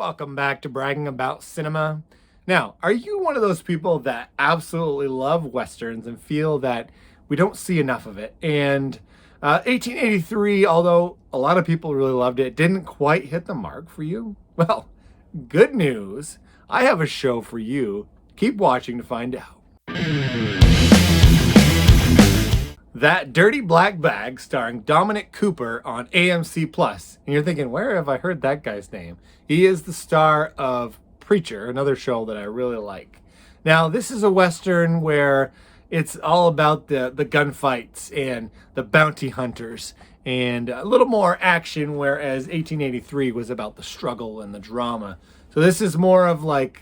Welcome back to Bragging About Cinema. Now, are you one of those people that absolutely love Westerns and feel that we don't see enough of it? And 1883, although a lot of people really loved it, didn't quite hit the mark for you? Well, good news. I have a show for you. Keep watching to find out. That Dirty Black Bag, starring Dominic Cooper on AMC Plus. And you're thinking, where have I heard that guy's name? He is the star of Preacher, another show that I really like. Now, this is a Western where it's all about the gunfights and the bounty hunters and a little more action, whereas 1883 was about the struggle and the drama. So this is more of like,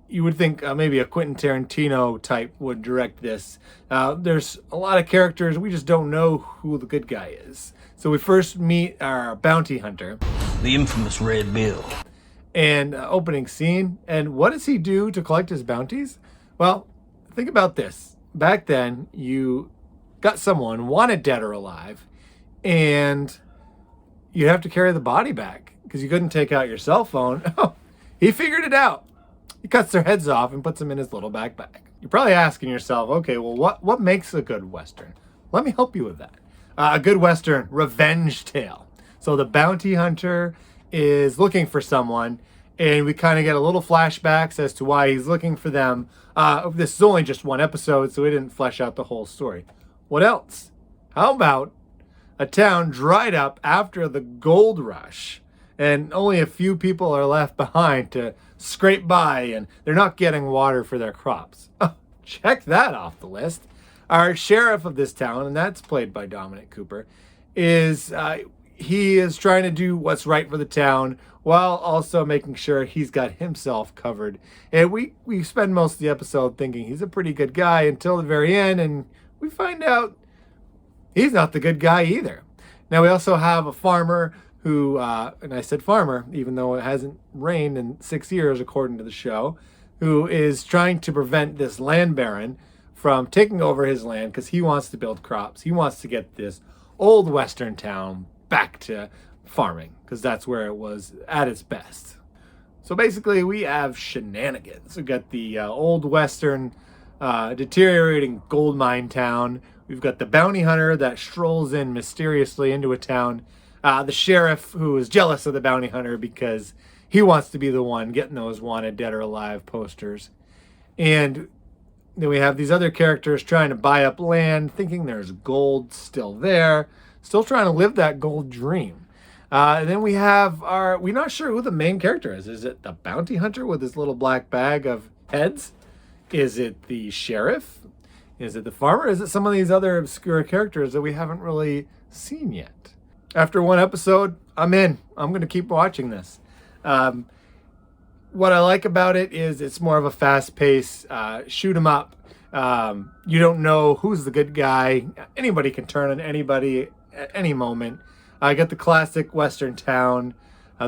you would think maybe a Quentin Tarantino type would direct this. There's a lot of characters. We just don't know who the good guy is. So we first meet our bounty hunter. The infamous Red Bill. And opening scene. And what does he do to collect his bounties? Well, think about this. Back then, you got someone, wanted dead or alive, and you have to carry the body back because you couldn't take out your cell phone. Oh, he figured it out. He cuts their heads off and puts them in his little backpack. You're probably asking yourself, okay, well, what makes a good Western? Let me help you with that. A good Western, revenge tale. So the bounty hunter is looking for someone, and we kind of get a little flashbacks as to why he's looking for them. This is only just one episode, so we didn't flesh out the whole story. What else? How about a town dried up after the gold rush, and only a few people are left behind to scrape by, and they're not getting water for their crops. Oh, check that off the list. Our sheriff of this town, and that's played by Dominic Cooper, is he is trying to do what's right for the town while also making sure he's got himself covered. And we spend most of the episode thinking he's a pretty good guy until the very end, and we find out he's not the good guy either. Now we also have a farmer who, and I said farmer, even though it hasn't rained in 6 years, according to the show, who is trying to prevent this land baron from taking over his land because he wants to build crops. He wants to get this old Western town back to farming because that's where it was at its best. So basically, we have shenanigans. We've got the old Western deteriorating gold mine town. We've got the bounty hunter that strolls in mysteriously into a town. The sheriff who is jealous of the bounty hunter because he wants to be the one getting those wanted dead or alive posters. And then we have these other characters trying to buy up land, thinking there's gold still there, still trying to live that gold dream. And then we have we're not sure who the main character is. Is it the bounty hunter with his little black bag of heads? Is it the sheriff? Is it the farmer? Is it some of these other obscure characters that we haven't really seen yet? After one episode, I'm in. I'm going to keep watching this. What I like about it is it's more of a fast-paced shoot 'em up. You don't know who's the good guy. Anybody can turn on anybody at any moment. I got the classic Western town.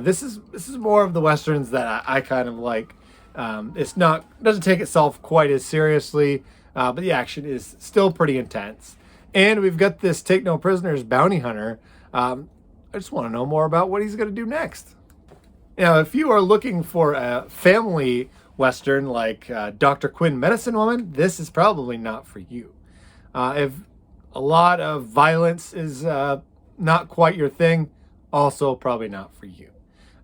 This is more of the Westerns that I kind of like. Doesn't take itself quite as seriously, but the action is still pretty intense. And we've got this Take No Prisoners bounty hunter. I just want to know more about what he's going to do next. Now, if you are looking for a family Western like Dr. Quinn Medicine Woman, this is probably not for you. If a lot of violence is not quite your thing, also probably not for you.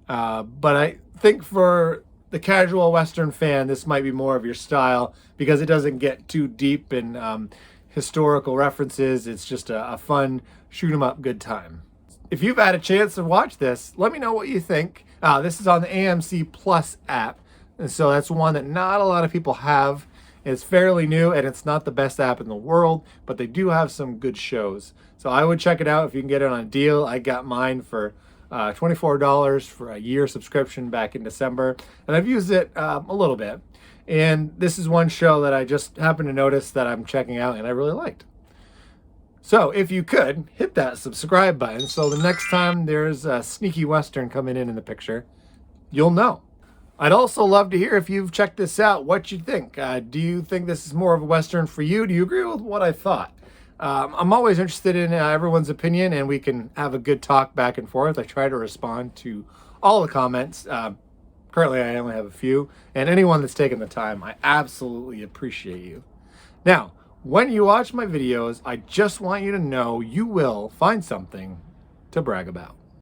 But I think for the casual Western fan, this might be more of your style because it doesn't get too deep in historical references. It's just a fun shoot 'em up good time. If you've had a chance to watch this, let me know what you think. This is on the AMC Plus app, and so that's one that not a lot of people have. It's fairly new, and it's not the best app in the world, but they do have some good shows. So I would check it out if you can get it on a deal. I got mine for $24 for a year subscription back in December, and I've used it a little bit. And this is one show that I just happened to notice that I'm checking out, and I really liked. So if you could, hit that subscribe button so the next time there's a sneaky Western coming in the picture, you'll know. I'd also love to hear if you've checked this out, what you think. Do you think this is more of a Western for you? Do you agree with what I thought? I'm always interested in everyone's opinion, and we can have a good talk back and forth. I try to respond to all the comments. Currently, I only have a few, and anyone that's taken the time, I absolutely appreciate you. Now, when you watch my videos, I just want you to know you will find something to brag about.